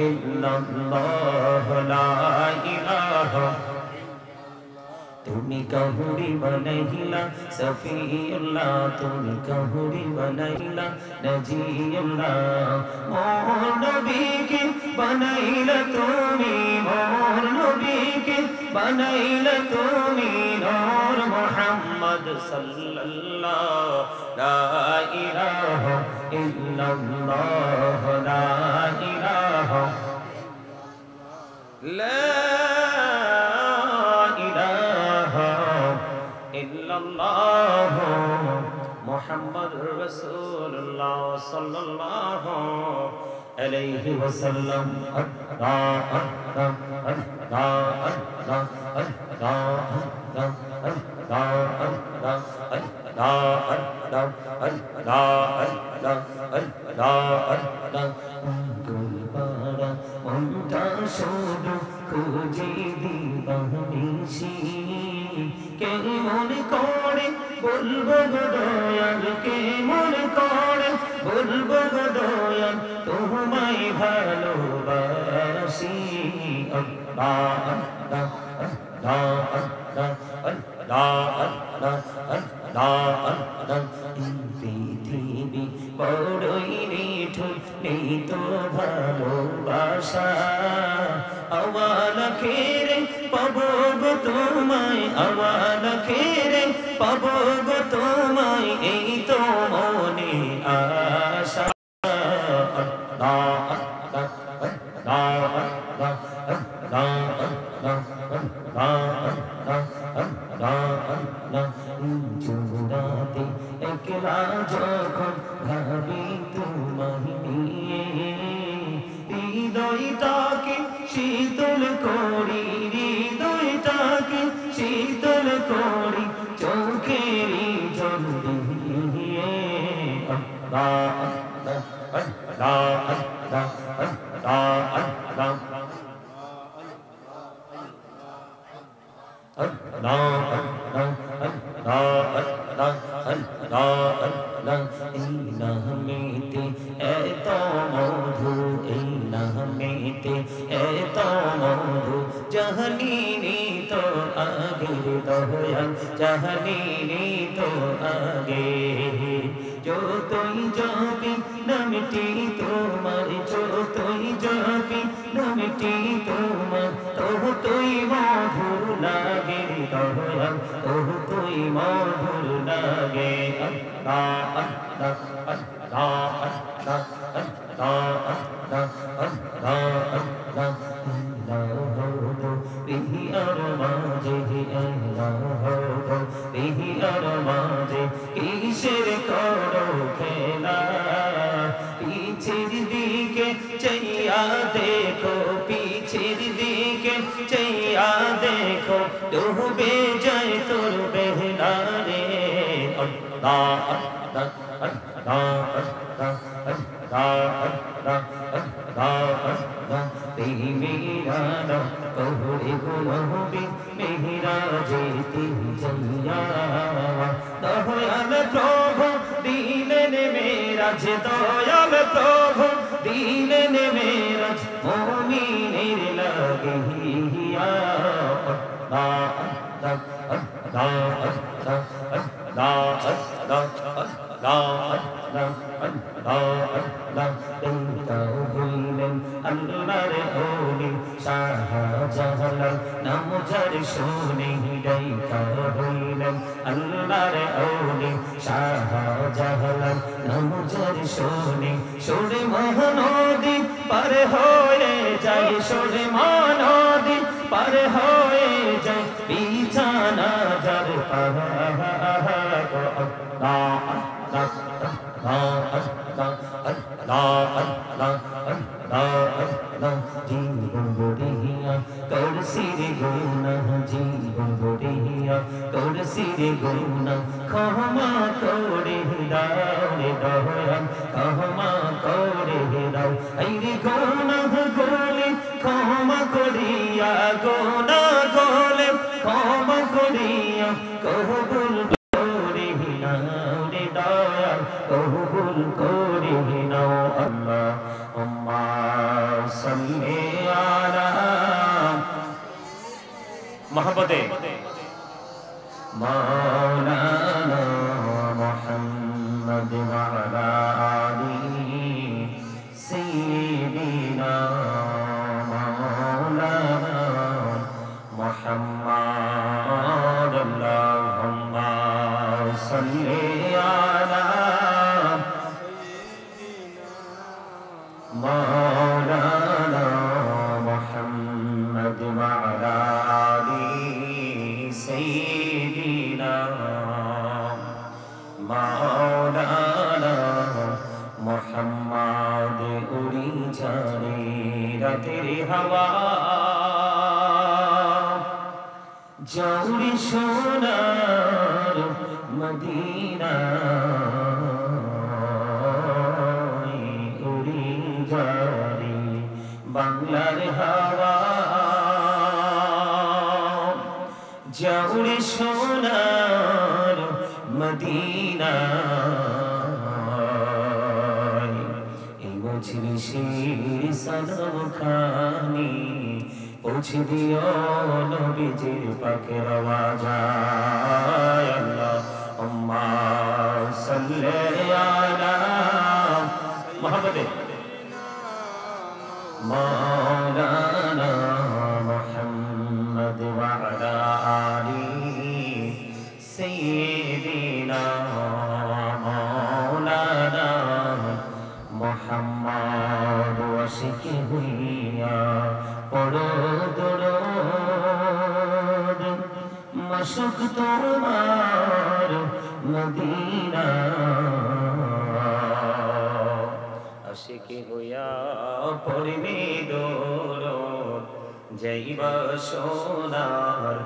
ইল্লাল্লাহ লা ইলাহা তুমি কাহুরি বানাইলা সফিউল্লাহ তুমি কাহুরি বানাইলা নজিউল্লাহ মোর নবীকে বানাইলা তুমি মোর নবীকে বানাইলা তুমি নূর মুহাম্মদ সাল্লাল্লাহু লা ইলাহা ইল্লাল্লাহ লা ইলাহা লা ইল্লাল্লাহ মুহাম্মাদুর রাসূলুল্লাহ সাল্লাল্লাহু আলাইহি ওয়াসাল্লাম আল্লাহ আল্লাহ আল্লাহ আল্লাহ আল্লাহ আল্লাহ আল্লাহ আল্লাহ আল্লাহ তুমি পারা মনটা শুধু খুঁজে দিবানিসি কেমন করে বলবো গো দয়াল কেমন করে বলবো গো দয়াল তোমায় ভালোবাসি আল্লাহ আল্লাহ আল্লাহ আল্লাহ আল্লাহ আল্লাহ আল্লাহ পৃথিবী বড়ই নিঠুর নেই তো ভালোবাসা আওয়াল খেরে পাবো গো তোমায় আওয়াল খেরে পাবো গো তোমায় এই তো মনে আশা আল্লাহ আল্লাহ আল্লাহ আল্লাহ আল্লাহ আল্লাহ জোড়াতে একলা যখন ভাবি তোমায় নিয়ে হৃদয়টাকে শীতল করি হৃদয়টাকে শীতল করি চোখের জল দিয়ে আল্লাহ আল্লাহ আল্লাহ আল্লাহ আল্লাহ আল্লাহ এই নামেতে এত মধু এই নামেতে এত মধু জাহানিনি তো আগের দয়াল জাহানিনি তো আগে যতই জপি নামটি তোমার যতই জপি নামটি তোমার ততই মধুর লাগে দয়াল ততই মধুর লাগে আল্লাহ আল্লাহ আল্লাহ আল্লাহ আল্লাহ আল্লাহ আল্লাহ আল্লাহ বিহি আর মাঝে বিহি আর মাঝে কিসের করো খেলা পিছের দিকে চাইয়া দেখো পিছের দিকে চাইয়া দেখো ডুবে যায় তোর বেহনা রে আল্লাহ আল্লাহ আল্লাহ আল্লাহ আল্লাহ আল্লাহ আল্লাহ মেহরানা কহরে গুনহবি মেহরাজে তিন জইয়া দয়াল প্রভু দিলেন মেরাজ দয়াল প্রভু দিলেন মেরাজ মুমিনের লাগিয়া আল্লাহ আল্লাহ আল্লাহ আল্লাহ আল্লাহ আল্লাহর ওলি শাহজালাল নাম যার শুনে ডাইকা হইলেন আল্লাহর ওলি শাহজালাল নাম যার শুনে সুরে মহানদী পার হয়ে যায় সুরে মহানদী পার হয়ে যায় বিছানা যার জীবন গড়িয়া করসিরে গুনা জীবন গড়িয়া করসিরে গুনা ক্ষমা করে দাও রে দয়াল ক্ষমা করে দাও এই রে গুনা গলে ক্ষমা করিয়া গুনা গলে ক্ষমা করিয়া কবুল করে নাও রে দয়াল কবুল করে নাও আল্লাহ सल्ले अला मोहब्बते मौलाना मुहम्मद व अला आलिहि सय्यिदिना मौलाना मुहम्मद अल्लाहुम्मा सल्ली अला मौलाना मुहम्मद व अला आलिहि सय्यिदिना मौलाना मुहम्मद उड़ी जाने रातेर हवा जौरी सोनार मदीना उड़ी जाने बांगलार हवा जौरी सोनार मदीना मजलिसेर सनम खानी पहुँचे दियो नबीजिर पाकेर आवाज़ाय अल्लाहुम्मा सल्ले अला मोहब्बते मौलाना मुहम्मद व अला आलिहि सय्यिदिना मौलाना मुहम्मद आशिक हुइया पढ़ो दुरूद मशक तुम्हार मदीना आशिक हुइया पढ़बे दुरूद जाइबा सोनार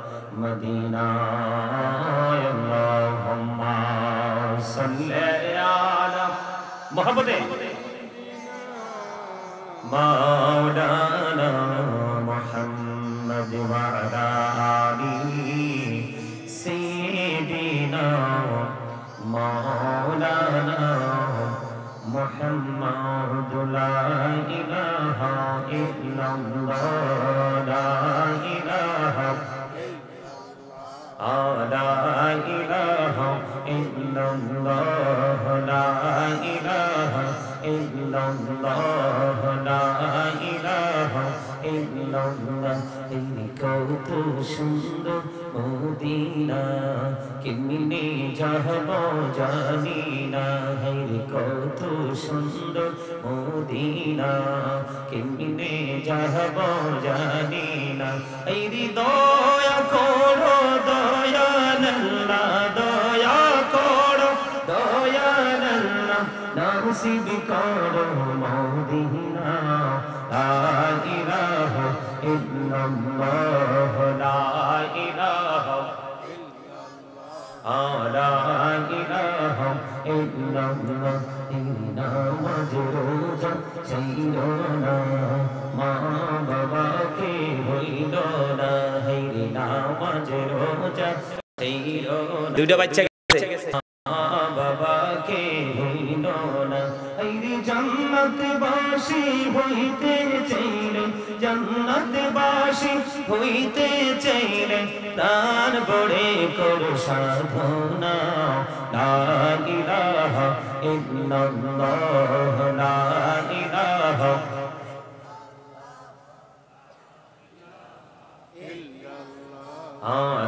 मदीना अल्लाहुम्मा सल्ले अला मोहब्बते मौलाना मुहम्मद व अला आलिहि सय्यिदिना मौलाना मुहम्मद ला इलाहा इल्लल्लाह ला इलाहा ला इलाहा इल्लल्लाह ला इलाहा इल्लल्लाह ला इलाहा इल्लल्लाह কত সুন্দর মদিনা কেমনে যাব জানি না হে কত সুন্দর মদিনা কেমনে যাব জানি না এই দয়া করো দয়াল আল্লাহ দয়া করো দয়াল আল্লাহ নসিব করো মদিনা লা ইলাহা ইল্লাল্লাহ লা ইলাহা লা ইলাহা ইল্লাল্লাহ নামাজ রোজা ছিল না মা বাবাকে হইল না হে নামাজ রোজা ছিল না দুইটা বাচ্চা গেছে বাবাকে হইল না এই জান্নাতবাসী হইতে চাইলে জান্নাতবাসী হইতে চাইলে প্রাণ বড়ে করো সাধনা লা ইলাহা ইল্লাল্লাহ লা ইলাহা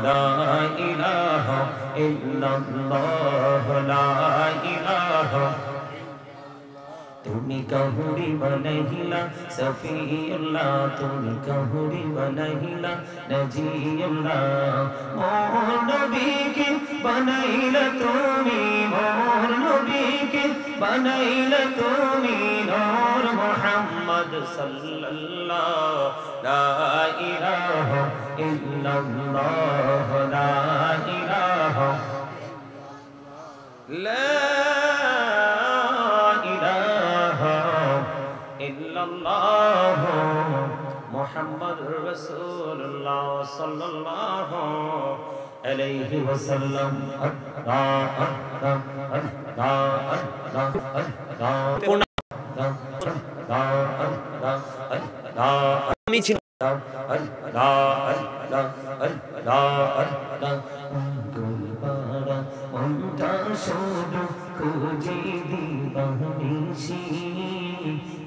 লা ইলাহা ইল্লাল্লাহ লা ইলাহা তুমি কাহুরি বনহিলা সফিউল্লাহ তুমি কাহুরি বনহিলা নজিউল্লাহ মোর নবীকে বানাইলা তুমি মোর নবীকে বানাইলা তুমি নূর মুহাম্মদ সাল্লাল্লাহু লা ইলাহা ইল্লাল্লাহ লা ইলাহা লা ইল্লাল্লাহ মুহাম্মাদুর রাসূলুল্লাহ সাল্লাল্লাহু আলাইহি ওয়াসাল্লাম আল্লাহ আল্লাহ আল্লাহ আল্লাহ আল্লাহ আমি ছিল মনটা শুধু খুঁজে দিবানিসি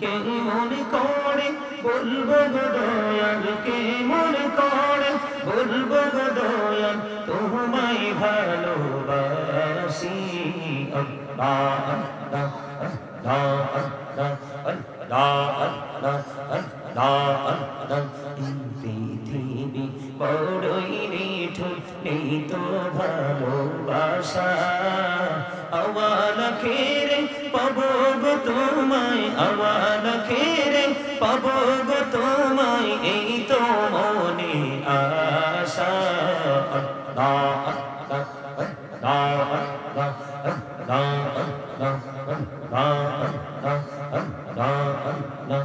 কেমন করে বলবো গো দয়াল কেমন করে বলবো গো দয়াল তোমায় ভালোবাসি আল্লাহ আল্লাহ আল্লাহ আল্লাহ আল্লাহ আল্লাহ আল্লাহ পৃথিবী বড়ই নিঠুর নেই তো ভালোবাসা আওয়াল খেরে পাবো গো তোমায় আওয়াল খেরে পাবো গো তোমায় এই তো মনে আশা আল্লাহ আল্লাহ আল্লাহ আল্লাহ আল্লাহ আল্লাহ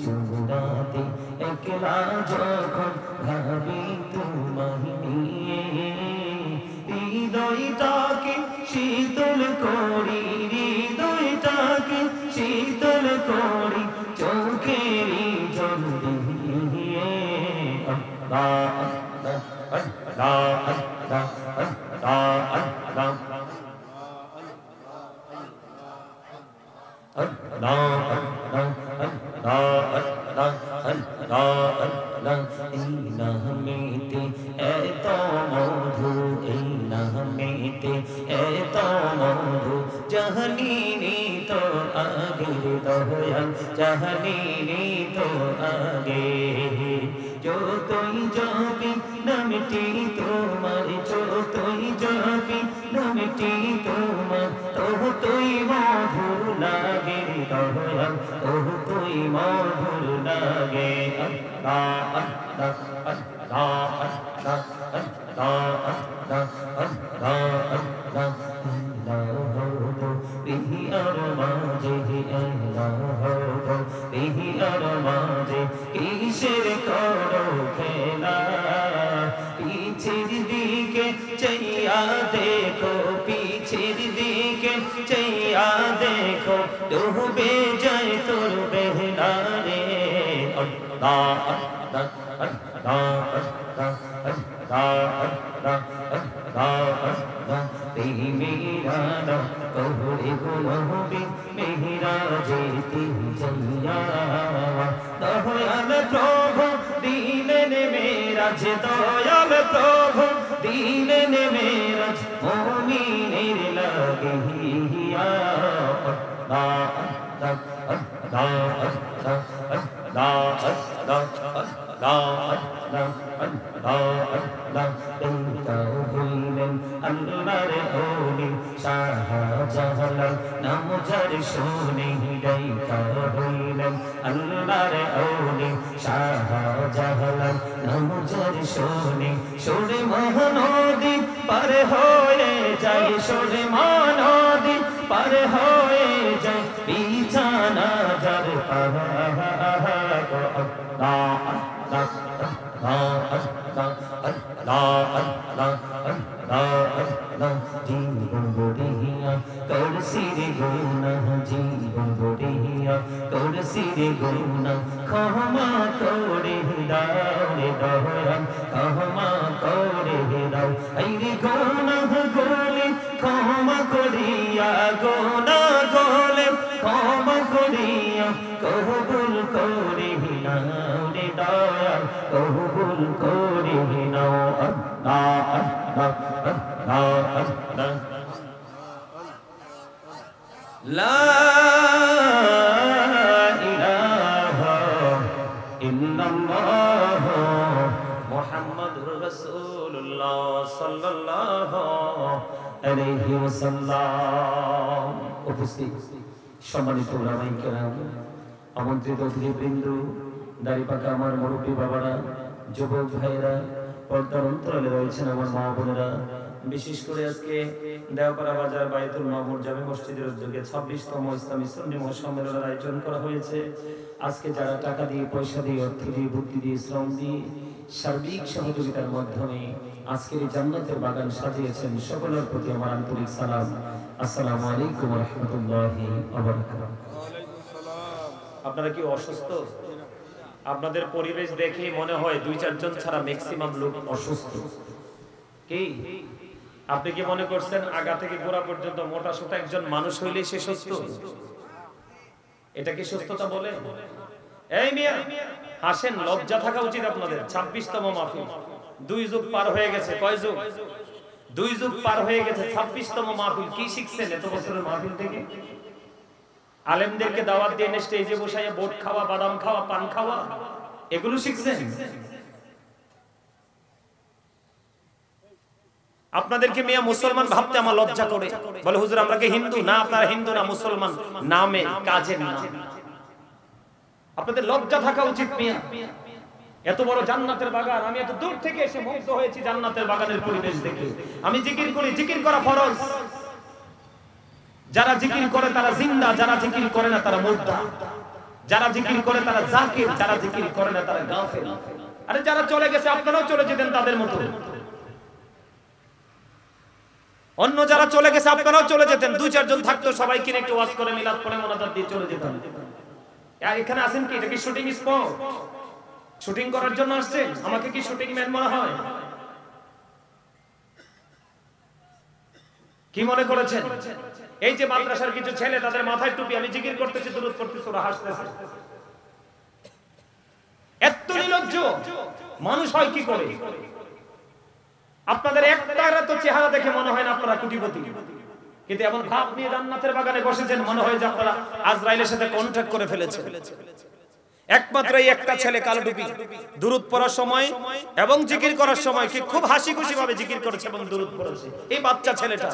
জোড়াতে একলা যখন ভাবি তোমায় নিয়ে হৃদয়টাকে শীতল করি হৃদয়টাকে শীতল করি চোখেরই জল দিয়ে আল্লাহ আল্লাহ আল্লাহ আল্লাহ আল্লাহ আল্লাহ এই নামেতে এত মধু এই নামেতে এত মধু জাহানিনি তো আগে দয়াল জাহানিনি তো আগে যতই যাবি নামটি তোমার যতই যাবি নামটি তোমার ততই মধুর লাগে দয়াল ততই মধুর লাগে আল্লাহ আল্লাহ আল্লাহ আল্লাহ আল্লাহ আল্লাহ আল্লাহ আল্লাহ বিহি আর মাঝে বিহি আর মাঝে কিসের করো খেলা পিছের দিকে চাইয়া দেখো পিছের দিকে চাইয়া দেখো ডুবে যায় তোর বেহনা রে আল্লাহ আল্লাহ আল্লাহ আল্লাহ আল্লাহ আল্লাহ আল্লাহ মেহরানা কবরে গুনহবি মেহরাজে তিন যাইয়া দয়াল প্রভু দিলেন মেরাজ দয়াল প্রভু দিলেন মেরাজ মুমিনের লাগিয়া আল্লাহ আল্লাহ আল্লাহ আল্লাহ আল্লাহ আল্লাহ আল্লাহ পিতাও হইলেন আল্লাহর ওলি শাহজালাল নাম যার শুনে ডাইকা হইলেন আল্লাহর ওলি শাহজালাল নাম যার শুনে সুরে মহানদী পার হয়ে যায় সুরে মহানদী পার হয়ে যায় বিছানা যার জীবন গড়িয়া করছি রে গুনা জীবন গড়িয়া করছি রে গুনা ক্ষমা করে দাও রে দয়াল ক্ষমা করে দাও এই রে গুনা গলে ক্ষমা করিয়া গুনা গলে ক্ষমা করিয়া কবুল করে নাও রে দয়াল কবুল করে নাও আল্লাহ আল্লাহ আল্লাহ আল্লাহ লা ইলাহা ইল্লাল্লাহ মুহাম্মাদুর রাসূলুল্লাহ সাল্লাল্লাহু আলাইহি ওয়াসাল্লাম। উপস্থিত সম্মানিত উলামায়ে কেরাম, আমন্ত্রিত অতিথিবৃন্দ, দাড়িপাকা আমার মুরব্বী বাবারা, যুবক ভাইরা, পর্দার অন্তরালে রয়েছেন আমার মা বোনেরা, বিশেষ করে আজকে দেওপাড়া বাজার বাইতুল মামুর জামে মসজিদের উদ্যোগে 26তম ইসলামী সুন্নি মহাসম্মেলনের আয়োজন করা হয়েছে। আজকে যারা টাকা দিয়ে, পয়সা দিয়ে, অর্থ দিয়ে, বুদ্ধি দিয়ে, শ্রম দিয়ে, সার্বিক সহযোগিতার মাধ্যমে আজকের এই জান্নাতের বাগান সাজিয়েছেন, সকলের প্রতি আমার আন্তরিক সালাম। আসসালামু আলাইকুম ওয়া রাহমাতুল্লাহি ওয়া বারাকাতুহু। আপনারা কি অসুস্থ? আপনাদের পরিবেশ দেখে মনে হয় 2-4 জন ছাড়া ম্যাক্সিমাম লোক অসুস্থ। কি আপনি কি মনে করছেন আগা থেকে গোড়া পর্যন্ত মোটা সোটা একজন মানুষ হইলেই সে সুস্থ? এটা কি সুস্থতা বলে? এই মিয়া হাসেন, লজ্জা থাকা উচিত আপনাদের। 26তম মাহফিল, 2 যুগ পার হয়ে গেছে। কয় যুগ? 2 যুগ পার হয়ে গেছে। 26তম মাহফিল। কি শিখছেন এত বছরের মাহফিল থেকে? আলেমদেরকে দাওয়াত দিয়ে স্টেজে বসাইয়া বোট খাওয়া, বাদাম খাওয়া, পান খাওয়া, এগুলো শিখছেন? আপনাদেরকে মিয়া মুসলমান ভাবতে আমার লজ্জা করে। বলে হুজুর আমরা কি হিন্দু? না, আপনারা হিন্দু না, মুসলমান নামে কাজের নাম। আপনাদের লজ্জা থাকা উচিত মিয়া। এত বড় জান্নাতের বাগান, আমি এত দূর থেকে এসে মুগ্ধ হয়েছি জান্নাতের বাগানের পরিবেশ দেখে। আমি জিকির করি, জিকির করা ফরজ। যারা জিকির করে তারা জিন্দা, যারা জিকির করে না তারা মুর্দা। যারা জিকির করে তারা জাকির, যারা জিকির করে না তারা গাফেল। আরে যারা চলে গেছে আপনারাও চলে যেতেন তাদের মতো। অন্য যারা চলে গেছে আপনারাও চলে যেতেন। 2-4 জন থাকতো, সবাইকে একটু ওয়াজ করে মিলাদ করে মোনাজাত দিয়ে চলে যেতেন। আর এখানে আছেন কি? এটা কি শুটিং স্পট? শুটিং করার জন্য আসছেন? আমাকে কি শুটিং ম্যান মনে হয়? কি মনে করেছেন? এই যে মাদ্রাসার কিছু ছেলে, তাদের মাথায় টুপি, আমি জিকির করতেছি, দুরূদ পড়তেছি, ওরা হাসতেছে। এত নির্লজ্জ মানুষ হয় কি করে? আপনাদের একটার তো চেহারা দেখে মনে হয় না আপনারা কোটিপতি, কিন্তু এমন ভাব নিয়ে জান্নাতের বাগানে বসেছেন মনে হয় যে আপনারা আজরাইলের সাথে কন্ট্রাক্ট করে ফেলেছেন। একমাত্র এই একটা ছেলে কালো টুপি, দুরূদ পড়ার সময় এবং জিকির করার সময় কি খুব হাসি খুশি ভাবে জিকির করেছে এবং দুরূদ পড়েছে। এই বাচ্চা ছেলেটা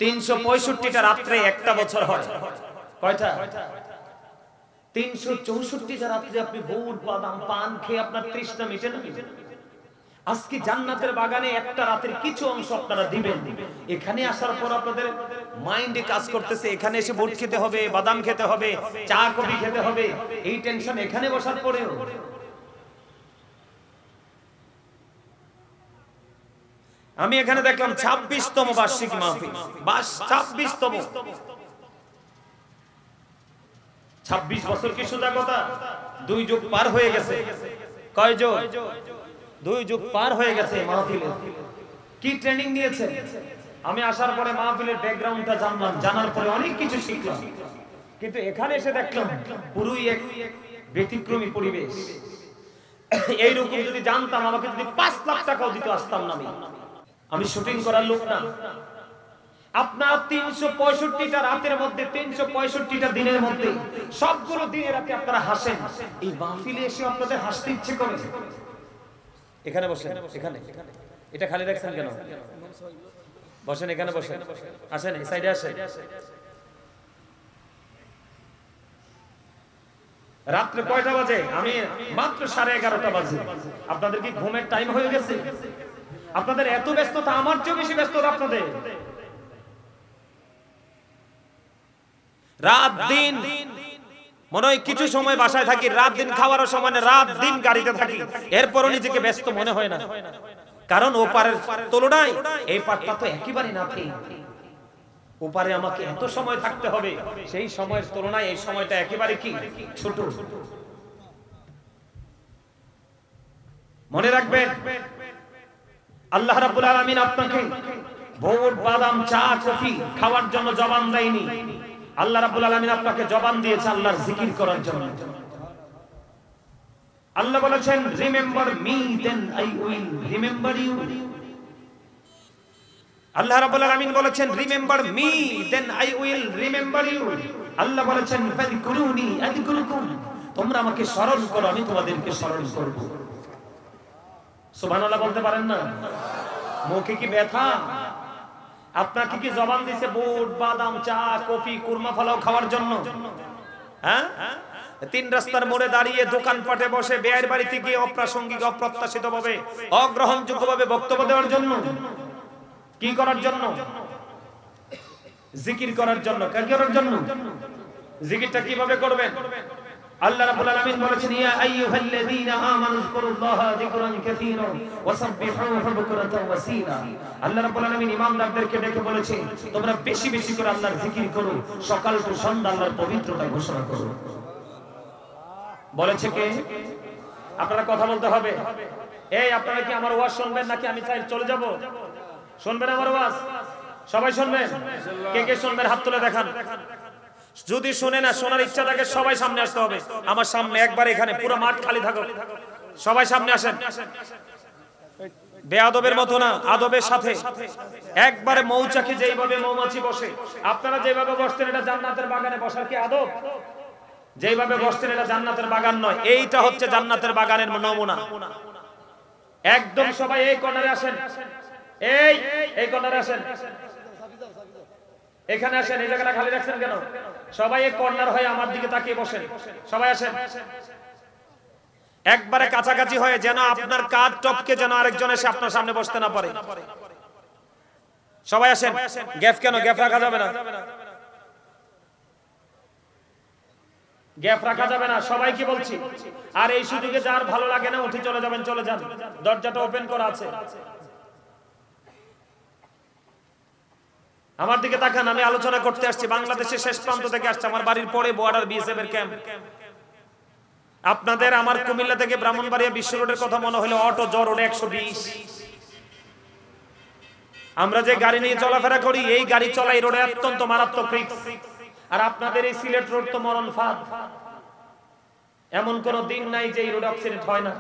365টা রাত্রে একটা বছর হয়। কয়টা? 364টা রাত্রে আপনি বুট বাদাম পান খেয়ে আপনার তৃষ্ণা মিটে না? আজকে জান্নাতের বাগানে একটা রাতের কিছু অংশ আপনারা দিবেন। এখানে আসার পর আপনাদের মাইন্ডে কাজ করতেছে এখানে এসে বুট খেতে হবে, বাদাম খেতে হবে, চা কফি খেতে হবে, এই টেনশন এখানে বসার পরেও। আমি এখানে দেখলাম 26তম বার্ষিকী মাহফিল, 26তম। 26 বছর কি সোজা কথা? 2 যুগ পার হয়ে গেছে। কয় যুগ? 2 যুগ পার হয়ে গেছে মাহফিলে। কি ট্রেনিং দিয়েছে? আমি আসার পরে মাহফিলের ব্যাকগ্রাউন্ডটা জানলাম, জানার পরে অনেক কিছু শিখলাম, কিন্তু এখানে এসে দেখলাম পুরোই এক ব্যতিক্রমী পরিবেশ। এইরকম যদি জানতাম, আমাকে যদি 5 লাখ টাকাও দিতে আসতাম না। আমি শুটিং করার লোক না। আপনার 365টা রাতের মধ্যে, 365টা দিনের মধ্যে সবগুলো দিনে রাতে আপনারা হাসেন। এই মাহফিলে এসে আপনাদের হাসতে ইচ্ছে করে। এখানে বসেন, এখানে। এটা খালি রাখছেন কেন? বসেন, এখানে বসেন। আসেন, এই সাইডে আসেন। রাত্রে কয়টা বাজে? আমি মাত্র 11:30 বাজে। আপনাদের কি ঘুমের টাইম হয়ে গেছে? আপনাদের এত ব্যস্ততা, আমার চেয়ে বেশি ব্যস্ততা আপনাদের। রাত দিন মনে হয় কিছু সময় বাসায় থাকি, রাত দিন খাওয়ার সময় না, রাত দিন গাড়িতে থাকি, এরপরও নিজেকে ব্যস্ত মনে হয় না। কারণ ওপারের তুলনায় এই পারটা তো একেবারে না। ওপারে আমাকে এত সময় থাকতে হবে, সেই সময়ের তুলনায় এই সময়টা একেবারে কি ছোট। মনে রাখবেন, আল্লাহ রাব্বুল আলামিন আপনাকে ভোট বাদাম চা কফি খাওয়ার জন্য জবান দেয়নি। আল্লাহ রাব্বুল আলামিন আপনাকে জবান দিয়েছে আল্লাহর জিকির করার জন্য। আল্লাহ বলেছেন, remember me then I will remember you. Allah রাব্বুল আলামিন বলেছেন, remember me then I will remember you. Allah বলেছেন, ফাযকুরুনি আযকুরুকুম। তোমরা আমাকে স্মরণ করো, আমি তোমাদেরকে স্মরণ করব। সুবহানাল্লাহ বলতে পারেন না? মুখে কি ব্যথা? আপনাকে কি জবান দিয়েছে বুট বাদাম চা কফি কুরমা ফলাও খাওয়ার জন্য? হ্যাঁ, 3 রাস্তার মোড়ে দাঁড়িয়ে দোকানপাটে বসে বেয়ের বাড়িতে গিয়ে অপ্রাসঙ্গিক অপ্রত্যাশিত ভাবে অগ্রহণযোগ্য ভাবে বক্তব্য দেওয়ার জন্য? কি করার জন্য? জিকির করার জন্য। কি করার জন্য? জিকিরটা কিভাবে করবেন? আল্লাহ রাব্বুল আলামিন বলেছেন ইয়া আইয়ুহাল্লাযীনা আমানু যিকুরুল্লাহা যিকরান কাসীরা ওয়াসাব্বিহুহু বুকরাতাও ওয়াসীলা। আল্লাহ রাব্বুল আলামিন ঈমানদারদেরকে ডেকে বলেছেন তোমরা বেশি বেশি করে আল্লাহর জিকির করো, সকাল টু সন্ধ্যা আল্লাহর পবিত্রতা ঘোষণা করো। বলেছে কে? আপনারা কথা বলতে হবে। এই আপনারা কি আমার ওয়াজ শুনবেন নাকি আমি চাই চলে যাব? শুনবেন আমার ওয়াজ? সবাই শুনবেন? কে কে শুনবেন হাত তুলে দেখান। যদি শুনে না শোনার ইচ্ছা থাকে সবাই সামনে আসতে হবে। আমার সামনে একবার এখানে পুরো মাঠ খালি থাকো, সবাই সামনে আসেন। বেয়াদবের মতো না, আদবের সাথে। একবারে মৌচাকে যেইভাবে মৌমাছি বসে, আপনারা যেভাবে বসতেন এটা জান্নাতের বাগানে বসার কি আদব? যেইভাবে বসতেন এটা জান্নাতের বাগান নয়, এইটা হচ্ছে জান্নাতের বাগানের নমুনা। একদম সবাই এই কর্নারে আসেন, এই কর্নারে আসেন, এখানে আসেন। এই জায়গাটা খালি রাখছেন কেন? সবাই এই কর্নার হয়ে আমার দিকে তাকিয়ে বসেন। সবাই আসেন একবারে কাছাকাছি হয়ে, যেন আপনার কাঁধ টপকে যেন আরেকজন এসে আপনার সামনে বসতে না পারে। সবাই আসেন। গ্যাপ কেন? গ্যাপ রাখা যাবে না, গ্যাপ রাখা যাবে না। সবাইকে বলছি। আর এই সুযোগে যার ভালো লাগে না উঠে চলে যাবেন, চলে যান, দরজাটা ওপেন করা আছে। আমার দিকে তাকান, আমি আলোচনা করতে আসছি। বাংলাদেশের শেষ প্রান্ত থেকে আসছে, আমার বাড়ির পরে বর্ডার বিএসএফ এর ক্যাম্প। আপনাদের আমার কুমিল্লা থেকে ব্রাহ্মণবাড়িয়া বিশ্ব রোডের কথা মনে হলো অটো জ্বর ওটা 120। আমরা যে গাড়ি নিয়ে চলাফেরা করি এই গাড়ি চলা এই রোডে অত্যন্ত মারাত্মক রিস্ক। আর আপনাদের এই সিলেট রোড তো মরণ ফাঁদ। এমন কোন দিন নাই যে এই রোড অ্যাক্সিডেন্ট হয় না,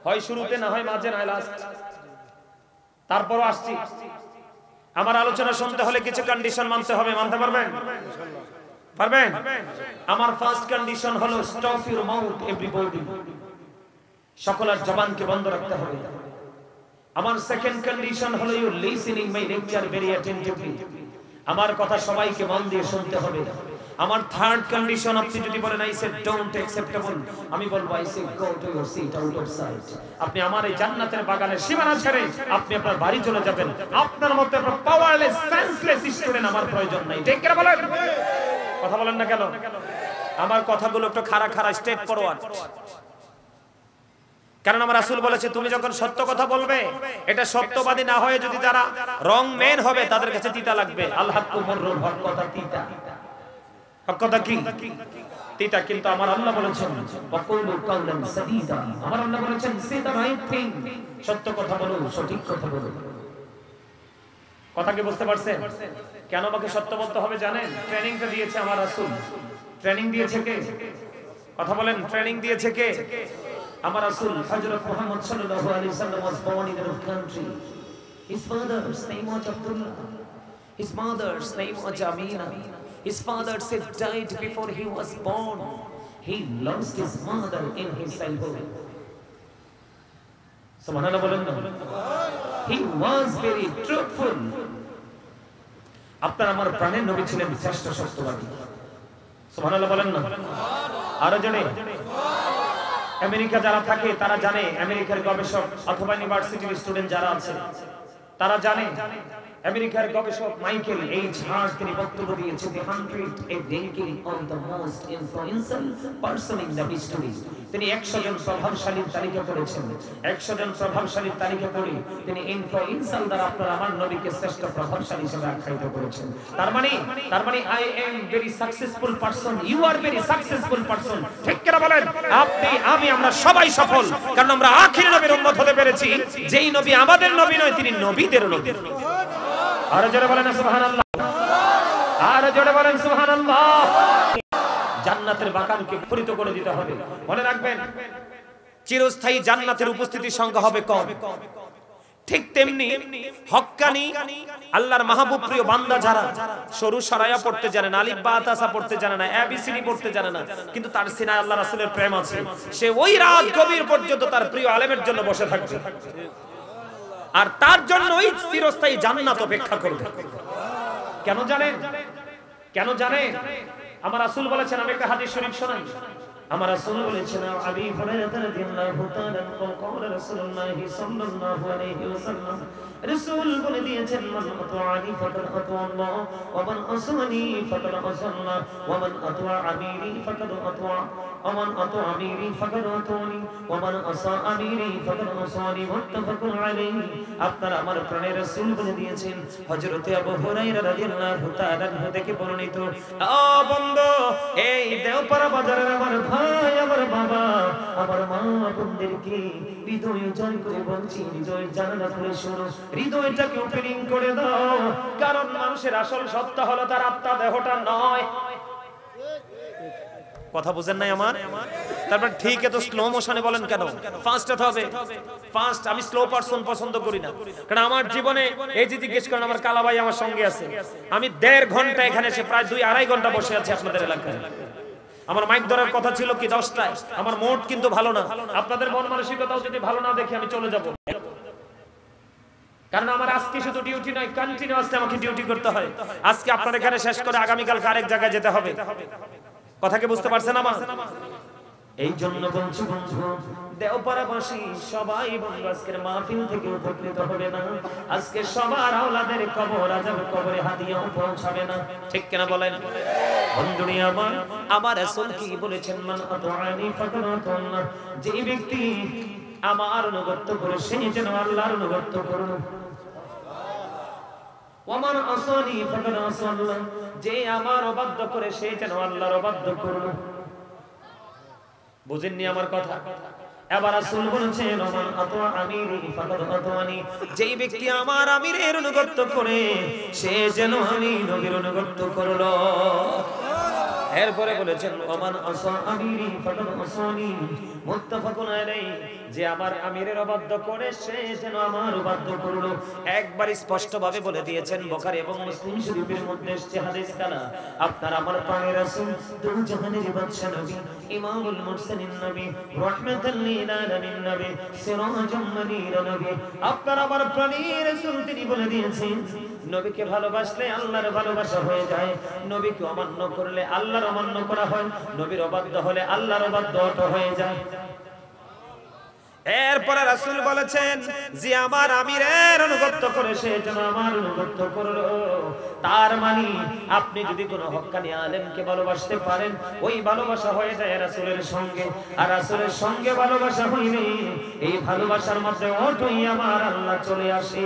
হয় শুরুতে না হয় মাঝে না হয় লাস্ট। তারপরও আসছি। আমার আলোচনা শুনতে হলে কিছু কন্ডিশন মানতে হবে, মানতে পারবেন? পারবেন? আমার ফার্স্ট কন্ডিশন হলো স্টপ ইউর মাউথ এভরিবডি, সকলের জবানকে বন্ধ রাখতে হবে। আমার সেকেন্ড কন্ডিশন হলো you listening my lecture very attentively, আমার কথা সবাইকে মন দিয়ে শুনতে হবে। আমার থার্ড কন্ডিশন, আপনি যদি বলেন আই সে ডোন্ট অ্যাকসেপ্টেবল, আমি বলবো I say go to your seat out of sight. আপনি আমার এই জান্নাতের বাগানের সীমানা ছেড়ে আপনি আপনার বাড়ি চলে যাবেন। আপনার মতো একটা পাওয়ারলেস সেন্সলেস স্টুডেন্ট আমার প্রয়োজন নাই। ঠিক করে বলেন? কথা বলেন না কেন? আমার কথাগুলো একটু খাড়া খাড়া স্ট্রেট ফরওয়ার্ড। কারণ আমার রাসূল বলেছে তুমি যখন সত্য কথা বলবে এটা সত্যবাদী না হয়ে যদি যারা রং মেন হবে তাদের কাছে তিতা লাগবে। আল হাক্কু মুররুল, হক কথা তিতা। হক কথা কি? তিতা। কিন্তু আমার আল্লাহ বলেছেন ওয়াকুলু কাওলান সাদীদা, আমার আল্লাহ বলেছেন সে দ্য রাইট থিং, সত্য কথা বলো, সঠিক কথা বলো। কথা কি বুঝতে পারছেন? কেন আমাকে সত্য বলতে হবে জানেন? ট্রেনিংটা দিয়েছে আমার রাসূল। ট্রেনিং দিয়েছে কে? কথা বলেন, ট্রেনিং দিয়েছে কে? আমার রাসূল হযরত মুহাম্মদ সাল্লাল্লাহু আলাইহি ওয়াসাল্লাম was born in a country. His father's name was Abdullah. His mother's name was Amina. His father said died before he was born. He lost his mother in his childhood. Subhanallah bolen na. He was very truthful. আপনার আমার প্রাণের নবী ছিলেন শ্রেষ্ঠ সত্যবাদী। সুবহানাল্লাহ বলেন না? আরো জনে আমেরিকা যারা থাকে তারা জানে, আমেরিকার গবেষক অথবা ইউনিভার্সিটির স্টুডেন্ট যারা আছে তারা জানে আমেরিকার গবেষক মাইকেল এইচ হার্ট তিনি বক্তব্য দিয়েছেন the 100 ranking on the most influential person in the history। তিনি 100 জন প্রভাবশালীর তালিকা করেছেন। 100 জন প্রভাবশালীর তালিকা করে তিনি ইনফ্লুয়েন্সাল দ্বারা আপনার আমার নবীকে শ্রেষ্ঠ প্রভাবশালী হিসেবে আখ্যায়িত করেছেন। তার মানে I am very successful person, you are very successful person. ঠিক করে বলেন? আপনি আমি আমরা সবাই সফল, কারণ আমরা আখির নবীর উম্মত হতে পেরেছি। যেই নবী আমাদের নবী নয় তিনি নবীদের নবী। আর জোরে বলেন সুবহানাল্লাহ, আর জোরে বলেন সুবহানাল্লাহ। জান্নাতের বাগানকে পরিত করে দিতে হবে। মনে রাখবেন চিরস্থায়ী জান্নাতের উপস্থিতির সংখ্যা হবে কম। ঠিক তেমনি হক্কানি আল্লাহর মাহবুব প্রিয় বান্দা যারা সরু সরায়া পড়তে জানে না, আলিফ বা তাসা পড়তে জানে না, এবিসিডি পড়তে জানে না, কিন্তু তার সিনায় আল্লাহ রাসূলের প্রেম আছে, সে ওই রাত গভীর পর্যন্ত তার প্রিয় আলেমের জন্য বসে থাকবে আর তার জন্য ওই চিরস্থায়ী জান্নাত অপেক্ষা করবে। কেন জানেন? কেন জানেন? আমার রাসূল বলেছেন, আমি একটা হাদিস শরীফ শোনাই। আমার রাসূল বলেছেন আবি হুরায়রা রাদিয়াল্লাহু তাআলা ক্বালা রাসূলুল্লাহ সাল্লাল্লাহু আলাইহি ওয়াসাল্লাম, রাসূল বলে দিয়েছেন মান আতাআনি ফাকাদ আতাআল্লাহ ওয়া মান আসানি ফাকাদ আসাল্লাহ ওয়া মান আতাআ আমিরি ফাকাদ আতাআ ومن أطاع أميري فقد أطاعني ومن عصى أميري فقد عصاني متفق عليه আপনারা আমার প্রাণের রাসূল বলে দিয়েছেন হযরতে আবু হুরায়রা রাদিয়াল্লাহু তাআলা থেকে বর্ণিত ও বন্ধু এই দেওপাড়া বাজারের আমার ভাই আমার বাবা আমার মা বোনদেরকে হৃদয় জয় করে বলছি হৃদয় জানালা খুলে শোনো হৃদয়টাকে ওপেনিং করে দাও কারণ মানুষের আসল সত্তা হলো তার আত্মা দেহটা নয় কথা বুঝেন নাই আমার তারপর ঠিক এত স্লো মোশনে বলেন কেন ফাস্ট হতে হবে ফাস্ট আমি স্লো পারসন পছন্দ করি না কারণ আমার জীবনে এই যে জিজ্ঞেস করেন আমার কালা ভাই আমার সঙ্গে আছে আমি 1.5 ঘন্টা এখানে এসে প্রায় 2-2.5 ঘন্টা বসে আছি আপনাদের এলাকায় আমার মাইক ধরার কথা ছিল কি 10টায় আমার মোড কিন্তু ভালো না আপনাদের মন মানসিকতাও যদি ভালো না দেখি আমি চলে যাব কারণ আমার আজকে শুধু ডিউটি নয় কন্টিনিউয়াসলি আমাকে ডিউটি করতে হয় আজকে আপনার এখানে শেষ করে আগামী কাল আরেক জায়গায় যেতে হবে কথা কি বুঝতে পারছেন আমার এই জন্য বলছি বন্ধু দেওপাড়াবাসী সবাই বন্ধু আজকের মাহফিল থেকে উপকৃত হবে না আজকে সবার আওলাদের কবর আযাব কবরে হাদিয়া পৌঁছাবে না ঠিক কিনা বলেন বন্ধুনি আমার রাসূল কি বলেছেন মান আতাআনি ফাকাদ আতাআল্লাহ যে ব্যক্তি আমার অনুগত করে সে যেন আল্লাহর অনুগত করুন ওমান আসানি ফাকাদ আসাল্লাহ যে আমার অবাধ্য করে সে যেন আল্লাহর অবাধ্য করুন বুঝেননি আমার কথা এবার রাসূল বলেছেন ওমান আতা আমিরি ফাকাদ আতানি যেই ব্যক্তি আমার আমিরের অনুগত করে সে যেন আমি নবীর অনুগত করলো এরপরে বলেছেন ওমান আসা আমিরি ফাকাদ আসানি মুত্তাফাকুন আলাইহি যে আমার আমিরের অবাধ্য করে সে যেন আমার অবাধ্য করলো একবার স্পষ্ট ভাবে বলে দিয়েছেন বুখারী এবং মুসলিম শরীফের মধ্যে এসেছে হাদিস কানা আপনার আমার প্রাণের রাসূল দুই জাহানের বাদশা নবী ইমামুল মুরসালিন নবী রাহমাতাল লিল আলামিন নবী সিরাজুম মুনীর নবী আপনার আমার প্রাণের রাসূল তিনি বলে দিয়েছেন নবীকে ভালোবাসলে আল্লাহর ভালোবাসা হয়ে যায় নবীকে অমান্য করলে আল্লাহর অমান্য করা হয় নবীর অবাধ্য হলে আল্লাহর অবাধ্য হয়ে যায় এরপরে রাসূল বলেছেন যে আমার আমিরের অনুগত করে সে যেন আমার অনুগত করলো তার মানে আপনি যদি কোনো হক্কানি আলেমকে ভালোবাসতে পারেন ওই ভালোবাসা হয়ে যায় রাসূলের সঙ্গে আর রাসূলের সঙ্গে ভালোবাসা হইলে এই ভালোবাসার মধ্যে অটোই আমার আল্লাহ চলে আসে